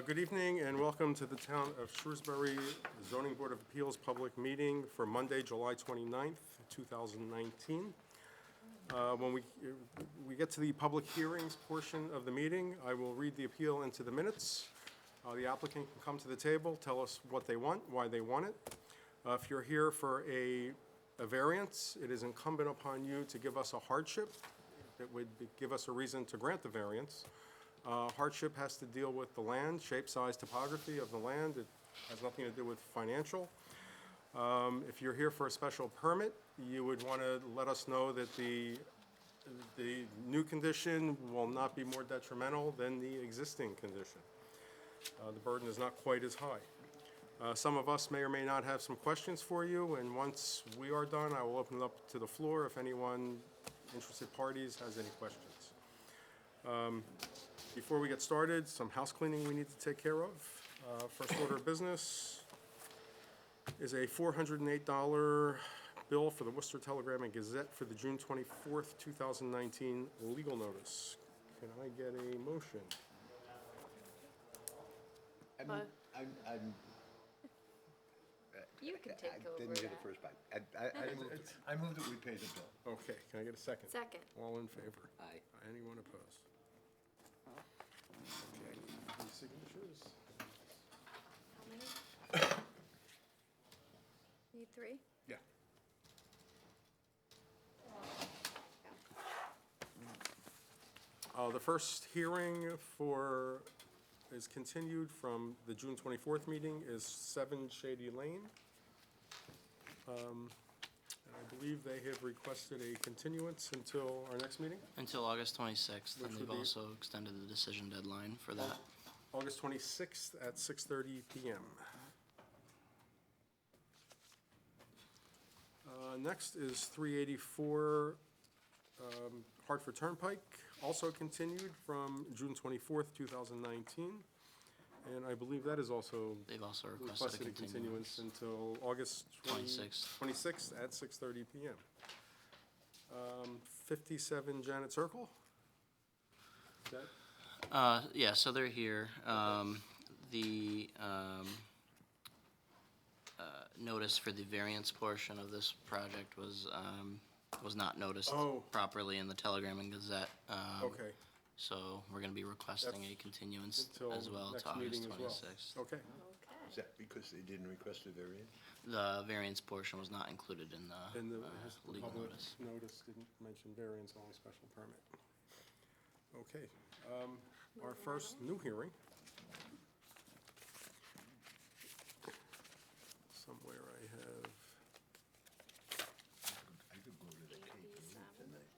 Good evening and welcome to the Town of Shrewsbury Zoning Board of Appeals public meeting for Monday, July 29th, 2019. When we get to the public hearings portion of the meeting, I will read the appeal into the minutes. The applicant can come to the table, tell us what they want, why they want it. If you're here for a variance, it is incumbent upon you to give us a hardship that would give us a reason to grant the variance. Hardship has to deal with the land, shape, size, topography of the land. It has nothing to do with financial. If you're here for a special permit, you would want to let us know that the new condition will not be more detrimental than the existing condition. The burden is not quite as high. Some of us may or may not have some questions for you, and once we are done, I will open it up to the floor if anyone, interested parties, has any questions. Before we get started, some house cleaning we need to take care of. First order of business is a $408 bill for the Worcester Telegram and Gazette for the June 24th, 2019 legal notice. Can I get a motion? You can take over Didn't hear that. the first part. I moved that we pay the bill. Okay, can I get a second? Second. All in favor? Aye. Anyone opposed? Okay, any signatures? How many? Need three? Yeah. The first hearing is continued from the June 24th meeting is 7 Shady Lane. And I believe they have requested a continuance until our next meeting, Until August 26th, Which and would they've be- also extended the decision deadline for that. August 26th at 6:30 PM. Next is 384 Hartford Turnpike, also continued from June 24th, 2019. And I believe that is also They've also requested requested a continuance until August 26th at 6:30 PM. 57 Janet Circle? Is that? Yeah, so they're here. The notice for the variance portion of this project was not noticed Oh. properly in the Telegram and Gazette. Okay. So we're going to be requesting That's a continuance until as well next to August meeting as well. 26th. Okay. Okay. Is that because they didn't request a variance? The variance portion was not included in And the the legal public notice. notice didn't mention variance on special permit. Okay, our first new hearing. Somewhere I have, I could go to the cake tonight.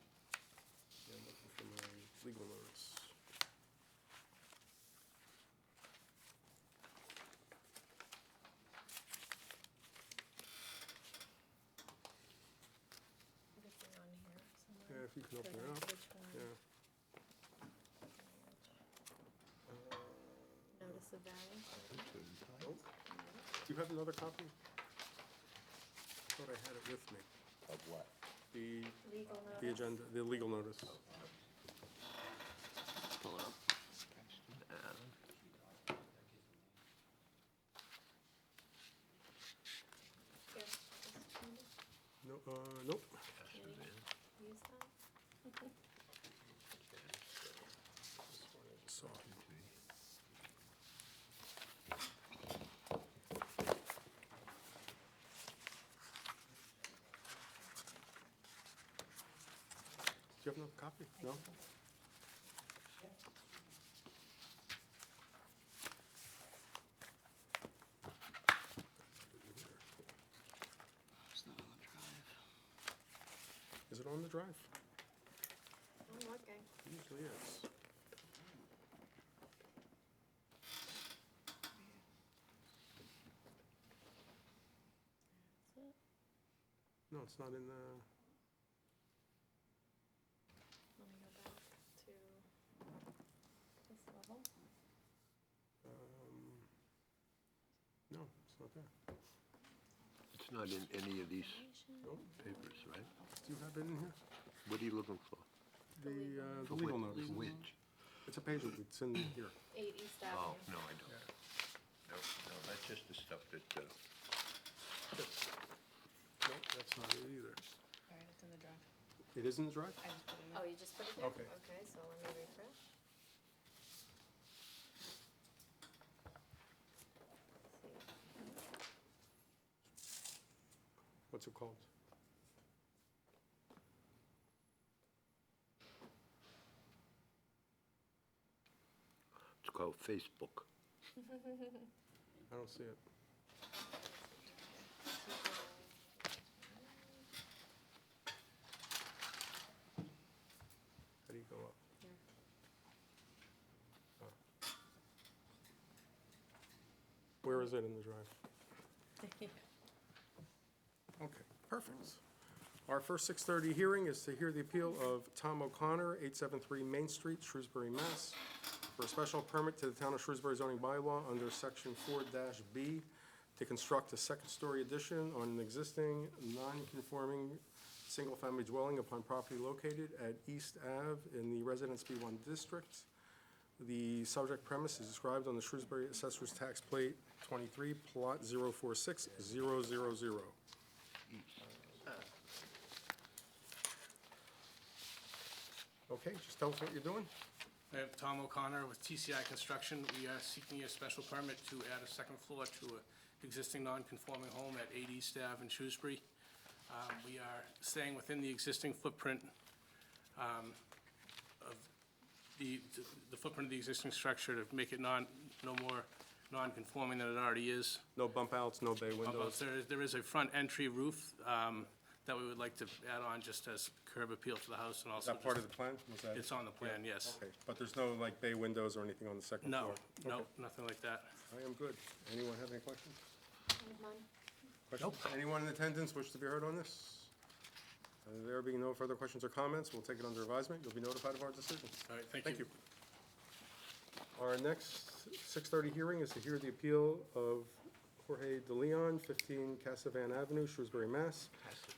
yeah, I'm looking for my legal notice. Everything on here somewhere. Yeah, if you can open it up, yeah. Notice of variance. Do you have another copy? I thought I had it with me. Of what? The Legal notice. the agenda, the legal notice. Pull it up. Here. No, nope. Can you use that? So, do you have another copy? No? It's not on the drive. Is it on the drive? I'm looking. It usually is. That's it. No, it's not in the, Let me go back to this level. no, it's not there. It's not in any of these Nope. papers, right? Do you have it in here? What are you looking for? The legal notice. Which? It's a page, it's in here. 8 East Oh, Avenue. no, I don't. It is in the drive? Oh, you just put it there? Okay. Okay, so let me refresh. What's it called? It's called Facebook. I don't see it. How do you go up? Oh. Where is it in the drive? Okay, perfect. Our first 6:30 hearing is to hear the appeal of Tom O'Connor, 873 Main Street, Shrewsbury, Mass., for a special permit to the Town of Shrewsbury zoning bylaw under Section 4-B to construct a second-story addition on an existing non-conforming single-family dwelling upon property located at East Ave in the Residence B1 District. The subject premise is described on the Shrewsbury Assessor's Tax Plate 23, Plot 046000. Okay, just tell us what you're doing. I have Tom O'Connor with TCI Construction. We are seeking a special permit to add a second floor to an existing non-conforming home at 8 East Ave in Shrewsbury. We are staying within the existing footprint of the footprint of the existing structure to make it no more non-conforming than it already is. No bump outs, no bay windows. There is a front entry roof that we would like to add on just as curb appeal to the house and Is also. that part of the plan? Was that- It's on the plan, yes. Okay, but there's no like bay windows or anything on the second floor? No, Okay, nothing like that. I am good. Anyone have any questions? None. Questions? Anyone in attendance wish to be heard on this? There being no further questions or comments, we'll take it under advisement. You'll be notified of our decision. All right, thank Thank you. you. Our next 6:30 hearing is to hear the appeal of Jorge De Leon, 15 Casavan Avenue, Shrewsbury, Mass.,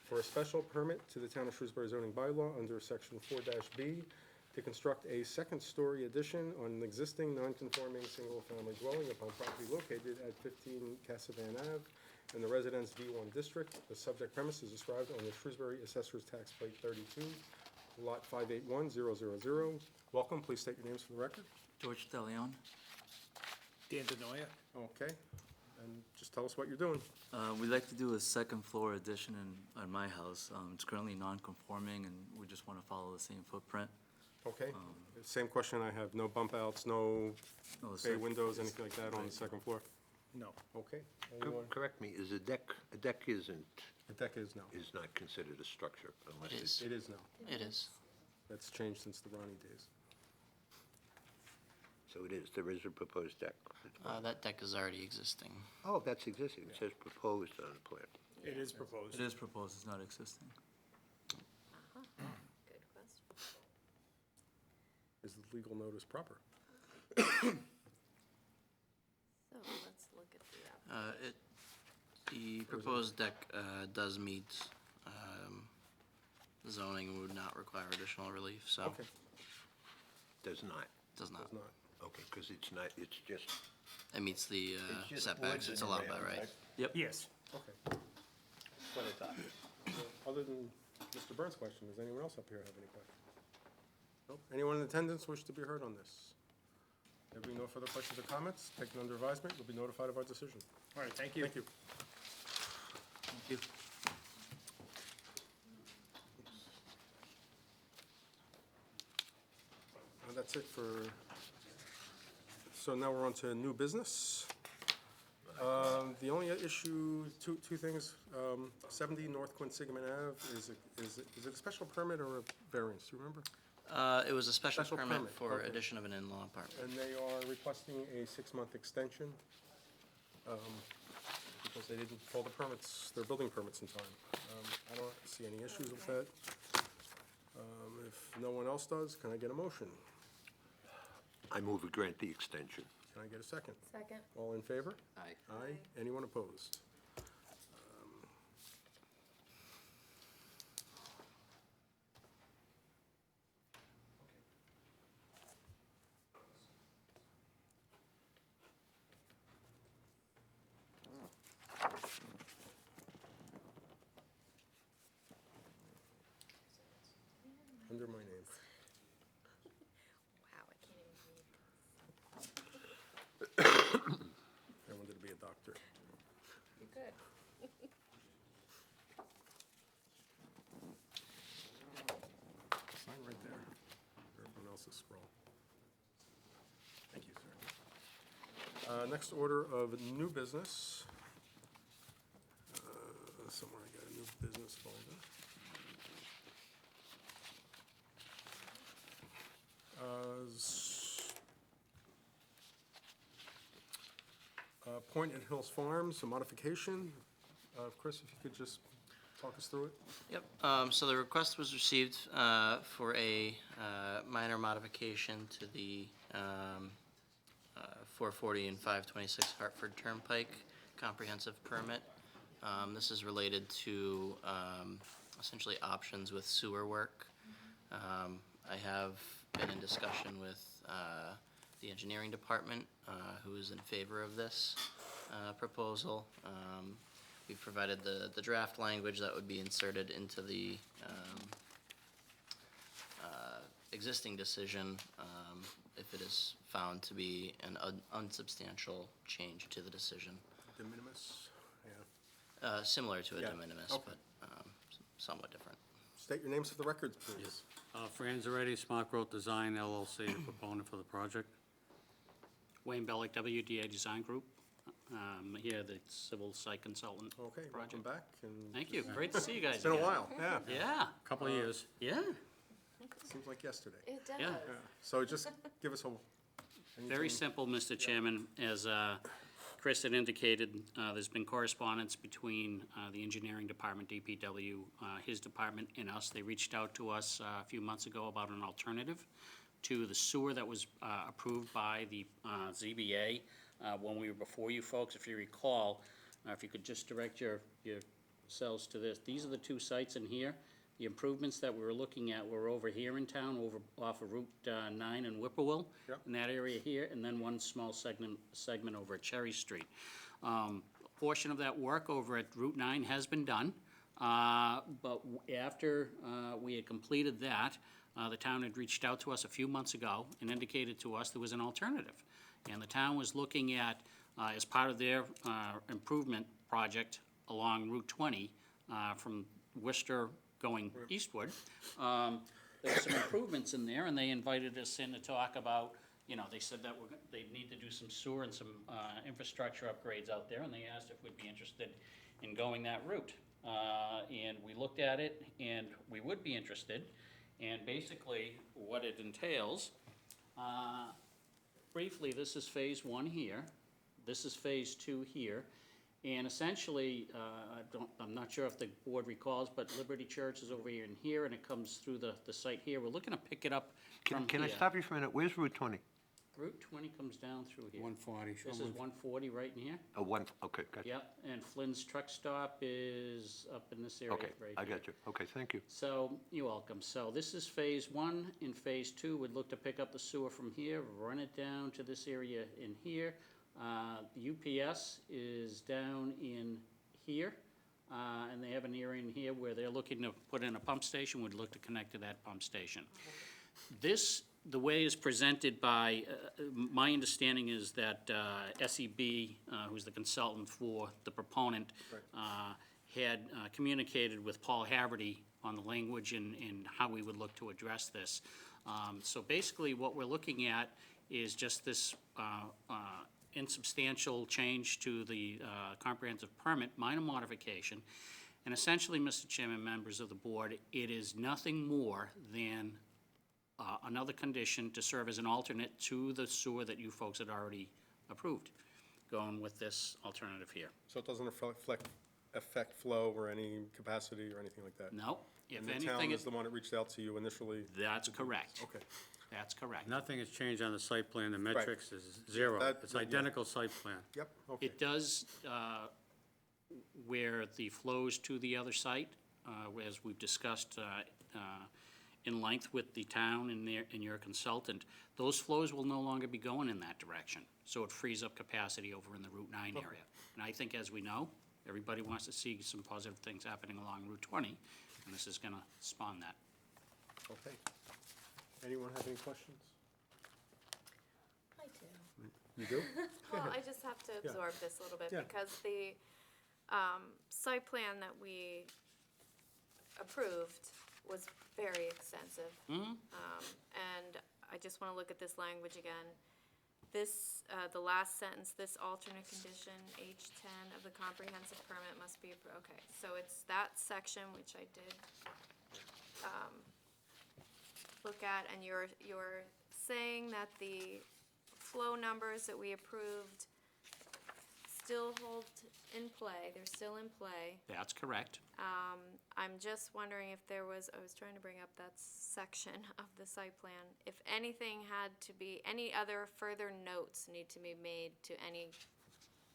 for a special permit to the Town of Shrewsbury zoning bylaw under Section 4-B to construct a second-story addition on an existing non-conforming single-family dwelling upon property located at 15 Casavan Ave in the Residence B1 District. The subject premise is described on the Shrewsbury Assessor's Tax Plate 32, Lot 581000. Welcome, please state your names for the record. George DeLeon. Dan Denoya? Okay, and just tell us what you're doing. We'd like to do a second floor addition on my house. It's currently non-conforming, and we just want to follow the same footprint. Okay, same question I have, no bump outs, no No, bay sec- windows, anything like that on the second floor? No. Okay, anyone? Correct me, is a deck isn't, The deck is now. is not considered a structure unless It it's. is. It is now. It is. That's changed since the Ronnie days. So it is, there is a proposed deck. That deck is already existing. Oh, that's existing, it says proposed on the plan. It is proposed. It is proposed, it's not existing. Good question. Is the legal notice proper? So let's look at the app. The proposed deck does meet zoning and would not require additional relief, so Okay, Does not, does not. does not. okay, because it's not, it's just, It meets the It's just setbacks, woods it's and allowed by rail, right. right? Yep. Yes. Okay. what I thought. Other than Mr. Burns' question, does anyone else up here have any questions? Nope. Anyone in attendance wish to be heard on this? There being no further questions or comments, taken under advisement, you'll be notified of our decision. All right, thank you. Thank you. Thank you. That's it for, so now we're on to new business. The only issue, two things, 70 North Quinsigamon Ave, is it a special permit or a variance, do you remember? It was a special Special permit permit, for okay. addition of an in-law apartment. And they are requesting a 6-month extension, because they didn't pull the permits, their building permits in time. I don't see any issues with that. If no one else does, can I get a motion? I move we grant the extension. Can I get a second? Second. All in favor? Aye. Aye. Anyone opposed? under my name. Wow, I can't even read. I wanted to be a doctor. You're good. Sign right there. Everyone else's scroll. Thank you, sir. Next order of new business. Somewhere I got a new business folder. Point at Hills Farms, a modification. Chris, if you could just talk us through it. Yep, so the request was received for a minor modification to the 440 and 526 Hartford Turnpike comprehensive permit. This is related to essentially options with sewer work. I have been in discussion with the engineering department, who is in favor of this proposal. We've provided the draft language that would be inserted into the existing decision if it is found to be an unsubstantial change to the decision. De minimis, yeah. Similar to a Yeah, de minimis, okay. but somewhat different. State your names for the records, please. Fran Zaretti, Smart Growth Design LLC, proponent for the project. Wayne Bellick, WDA Design Group. Here, the civil site consultant. Okay, welcome project. back, and Thank you, great to see you guys it's been a again. while, yeah. Yeah, Couple of years. yeah, Seems like yesterday. It does. Yeah. So just give us a. very anything- simple, Mr. Chairman. As Chris had indicated, there's been correspondence between the engineering department, DPW, his department, and us. They reached out to us a few months ago about an alternative to the sewer that was approved by the ZBA when we were before you folks. If you recall, if you could just direct yourselves to this. These are the two sites in here. The improvements that we were looking at were over here in town, off of Route 9 in Whippoorwill, Yep. in that area here, and then one small segment over at Cherry Street. A portion of that work over at Route 9 has been done, but after we had completed that, the town had reached out to us a few months ago and indicated to us there was an alternative. And the town was looking at, as part of their improvement project along Route 20, from Worcester going eastward, there's some improvements in there, and they invited us in to talk about, they said that they need to do some sewer and some infrastructure upgrades out there, and they asked if we'd be interested in going that route. And we looked at it, and we would be interested, and basically what it entails, briefly, this is phase 1 here, this is phase 2 here, and essentially, I'm not sure if the board recalls, but Liberty Church is over here and here, and it comes through the site here. We're looking to pick it up from here. Can I stop you for a minute? Where's Route 20? Route 20 comes down through here. 140. This is 140 right in here. Okay, gotcha. Yep, and Flynn's truck stop is up in this area Okay, right here. I got you. Okay, thank you. So, you're welcome. So this is phase 1. In phase 2, we'd look to pick up the sewer from here, run it down to this area in here. The UPS is down in here, and they have an area in here where they're looking to put in a pump station. We'd look to connect to that pump station. This, the way is presented by, my understanding is that SEB, who's the consultant for the proponent, had communicated with Paul Haverty on the language and how we would look to address this. So basically, what we're looking at is just this insubstantial change to the comprehensive permit, minor modification. And essentially, Mr. Chairman, members of the board, it is nothing more than another condition to serve as an alternate to the sewer that you folks had already approved, going with this alternative here. So it doesn't affect flow or any capacity or anything like that? No, if And the town anything, is the one that reached out to you initially? that's correct. Okay. That's correct. Nothing has changed on the site plan. The metrics is zero. That- It's yeah. identical site plan. Yep, okay. It does, where the flows to the other site, as we've discussed in length with the town and your consultant, those flows will no longer be going in that direction. So it frees up capacity over in the Route 9 area. And I think, as we know, everybody wants to see some positive things happening along Route 20, and this is gonna spawn that. Okay. Anyone have any questions? I do. You do? Well, I just have to Yeah. absorb this a little bit Yeah. because the site plan that we approved was very extensive. And I just want to look at this language again. This, the last sentence, this alternate condition, H10 of the comprehensive permit must be, okay, so it's that section which I did look at, and you're saying that the flow numbers that we approved still hold in play, they're still in play. That's correct. I'm just wondering if there was, I was trying to bring up that section of the site plan, if anything had to be, any other further notes need to be made to any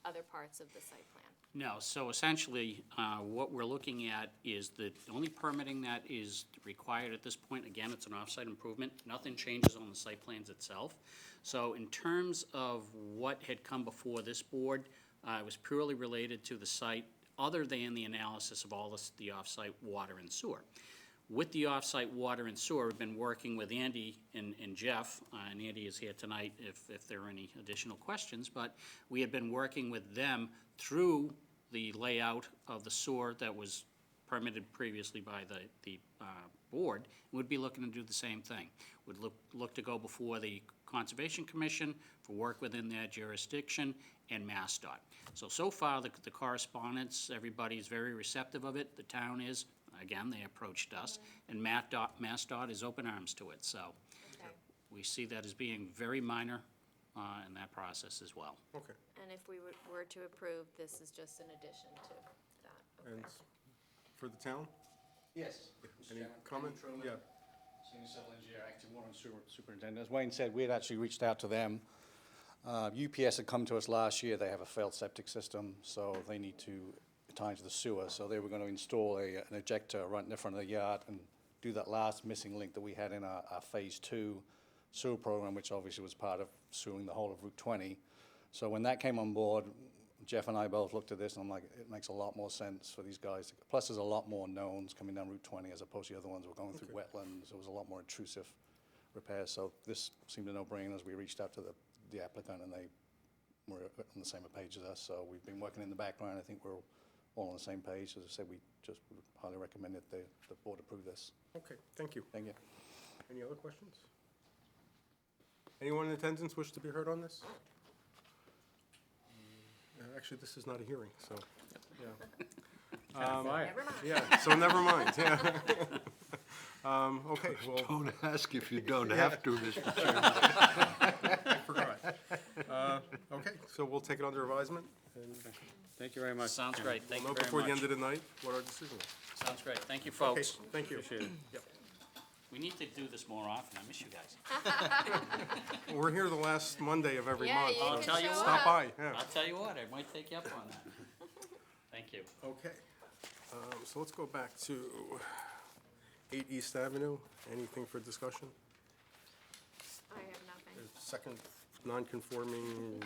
other parts of the site plan? No, so essentially, what we're looking at is the only permitting that is required at this point, again, it's an off-site improvement, nothing changes on the site plans itself. So in terms of what had come before this board, it was purely related to the site, other than the analysis of all the off-site water and sewer. With the off-site water and sewer, we've been working with Andy and Jeff, and Andy is here tonight if there are any additional questions, but we had been working with them through the layout of the sewer that was permitted previously by the board, and would be looking to do the same thing. Would look to go before the Conservation Commission for work within their jurisdiction and MassDOT. So far, the correspondence, everybody's very receptive of it, the town is, again, they approached us, and MassDOT is open arms to it, so Okay. we see that as being very minor in that process as well. Okay. And if we were to approve, this is just an addition to that? And for the town? Yes. Any comment? Yeah. Senior civil engineer, acting warrant superintendent. As Wayne said, we had actually reached out to them. UPS had come to us last year. They have a failed septic system, so they need to tie into the sewer. So they were going to install an ejector right in the front of the yard and do that last missing link that we had in our phase 2 sewer program, which obviously was part of sewering the whole of Route 20. So when that came on board, Jeff and I both looked at this, and I'm like, it makes a lot more sense for these guys. Plus, there's a lot more knowns coming down Route 20 as opposed to the other ones. We're going through wetlands. It was a lot more intrusive repairs. So this seemed a no-brainer as we reached out to the applicant, and they were on the same page as us. So we've been working in the background. I think we're all on the same page. As I said, we just would highly recommend that the board approve this. Okay, thank you. Thank you. Any other questions? Anyone in attendance wish to be heard on this? Actually, this is not a hearing, so, yeah. Never mind. Yeah, so never mind, yeah. Okay, well, Don't ask if you don't have to, Mr. Chairman. I forgot. Okay, so we'll take it under advisement, and Thank you very much. Sounds great, thank we'll you know before the very end much. of the night what our decision is. Sounds great, thank you, Okay, folks. thank you. Appreciate it. Yep. We need to do this more often, I miss you guys. We're here the last Monday of every Yeah, month. you so I'll tell you show what. Stop up. by, yeah. I'll tell you what, I might take you up on that. Thank you. Okay, so let's go back to 8 East Avenue. Anything for discussion? I have nothing. Second, non-conforming,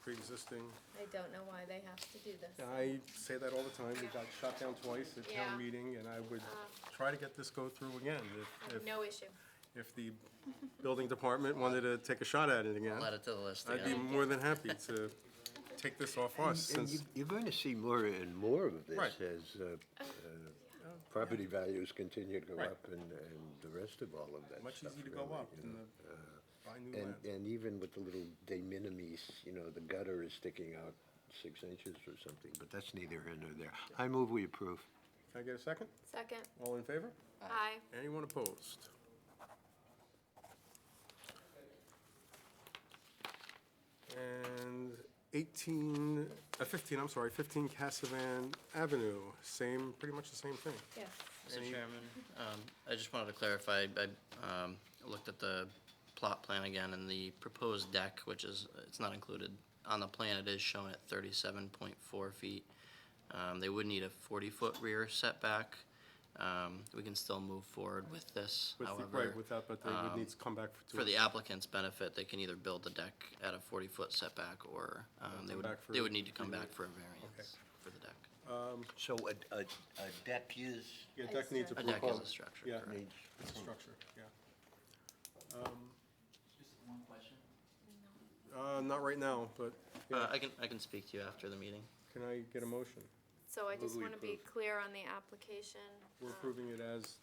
pre-existing. I don't know why they have to do this. I say that all the time. We got shot down twice at Yeah. town meeting, and I would try to get this go through again if No issue. if the building department wanted to take a shot at it again. I'll add it to the list I'd be again. more than happy to take this off us, And since, you're going to see more and more of this Right. as property values continue to go Right. up and the rest of all of that much stuff. easier to go really, up you than know. to buy new land. And even with the little de minimis, the gutter is sticking out 6 inches or something, but that's neither here nor there. I move we approve. Can I get a second? Second. All in favor? Aye. Anyone opposed? And 15 Cassavan Avenue, pretty much the same thing. Yes. Mr. Any- Chairman, I just wanted to clarify, I looked at the plot plan again, and the proposed deck, which is, it's not included on the plan, it is shown at 37.4 feet. They would need a 40-foot rear setback. We can still move forward with this, however. Right, with that, but they would need to come back to. For the applicant's benefit, they can either build the deck at a 40-foot setback, or come back for- they would need to come back for a variance. Okay. for the deck. So a deck is, Yeah, deck needs A approval. deck is a structure, Yeah, correct. needs, it's a structure, yeah. Just one question. Not right now, but yeah, I can speak to you after the meeting. can I get a motion? So I just we want to be approve. clear on the application. We're approving it as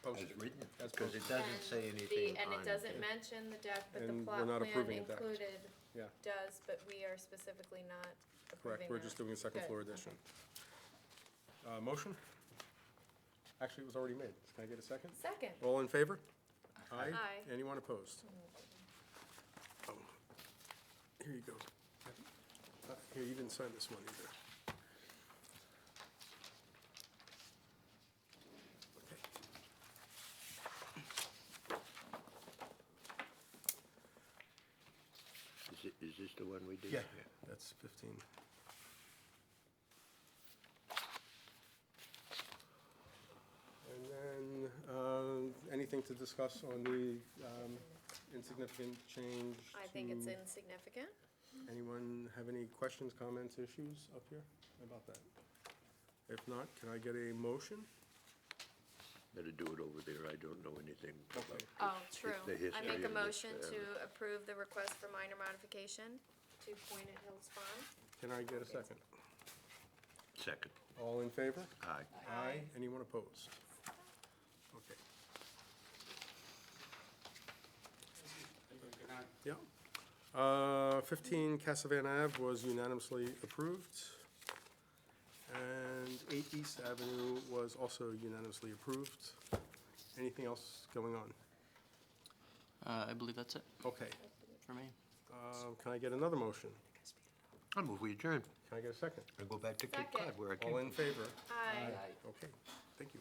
posted. as written, As because it posted. doesn't say anything And on it doesn't it. mention the deck, but the And plot we're not plan approving a deck. included Yeah, does, but we are specifically not approving correct, we're that. just doing a second Good. floor addition. Motion? Actually, it was already made. Can I get a second? Second. All in favor? Aye. Aye. Anyone opposed? Oh, here you go. Here, you didn't sign this one either. Okay. Is this the one we did? Yeah, that's 15. And then, anything to discuss on the insignificant change? I think it's to- insignificant. Anyone have any questions, comments, issues up here about that? If not, can I get a motion? Better do it over there, I don't know anything about it. Oh, true. the I history make a of this, motion to approve the request for minor modification to Pointed Hills Farm. Can I get a second? Second, All in favor? aye. Aye. Anyone opposed? Okay. Yeah. 15 Casavan Ave was unanimously approved. And 8 East Avenue was also unanimously approved. Anything else going on? I believe that's it Okay. for me. Can I get another motion? I move we adjourn. Can I get a second? I go back to Cape Second. Cod where I came All from. in favor? Aye. Okay, thank you.